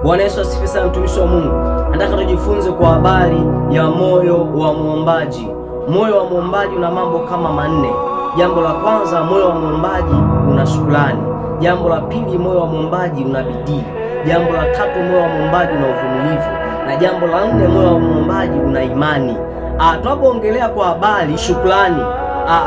Bwana Yesu asifiwe sana, mtumishi wa Mungu. Nataka tujifunze kwa habari ya moyo wa muombaji. Moyo wa muombaji una mambo kama manne. Jambo la kwanza, moyo wa muombaji una shukrani. Jambo la pili, moyo wa muombaji una bidii. Jambo la tatu, moyo wa muombaji una uvumilivu, na jambo la nne, moyo wa muombaji una imani. Tunapoongelea kwa habari shukrani,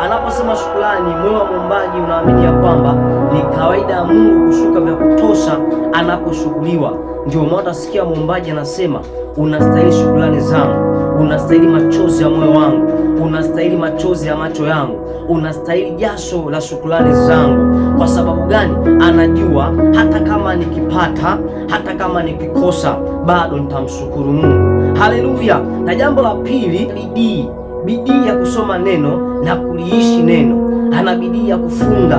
anaposema shukrani, moyo wa muombaji unaamini ya kwamba ni kawaida ya Mungu kushuka vya kutosha anaposhukuriwa. Ndio maana utasikia muombaji anasema, unastahili shukrani zangu, unastahili machozi ya moyo wangu, unastahili machozi ya macho yangu, unastahili jasho la shukrani zangu. Kwa sababu gani? Anajua hata kama nikipata, hata kama nikikosa, bado nitamshukuru Mungu. Haleluya! Na jambo la pili, bidii ya kusoma neno na kuliishi neno. Ana bidii ya kufunga,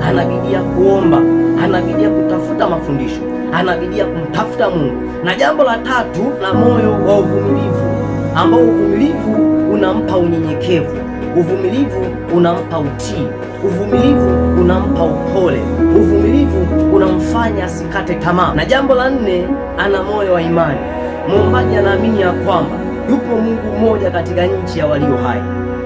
ana bidii ya kuomba, ana bidii ya kutafuta mafundisho, ana bidii ya kumtafuta Mungu. Na jambo la tatu, na moyo wa uvumilivu, ambao uvumilivu unampa unyenyekevu, uvumilivu unampa utii, uvumilivu unampa upole, uvumilivu unamfanya asikate tamaa. Na jambo la nne, ana moyo wa imani. Muombaji anaamini ya kwamba yupo Mungu mmoja katika nchi ya walio hai.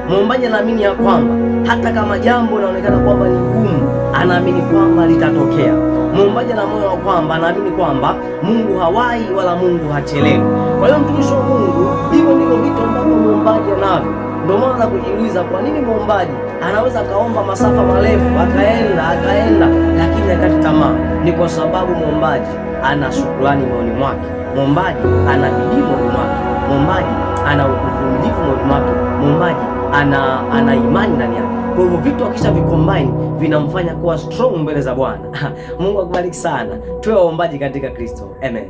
Muombaji anaamini ya kwamba hata kama jambo linaonekana kwamba ni gumu, anaamini kwamba litatokea. Muombaji ana moyo wa kwamba anaamini kwamba Mungu hawai wala Mungu hachelewi. Kwa hiyo mtumishi wa Mungu, hivyo ndivyo vitu ambavyo muombaji anavyo. Ndio maana kujiuliza, kwa nini muombaji anaweza kaomba masafa marefu akaenda lakini akati tamaa? Ni kwa sababu muombaji ana shukrani moyoni mwake, muombaji ana bidii moyoni mwake, muombaji ana uvumilivu moyoni mwake, muombaji ana imani ndani yake. Kwa hivyo vitu akisha vicombine vinamfanya kuwa strong mbele za Bwana. Mungu akubariki sana. Tuwe waombaji katika Kristo. Amen.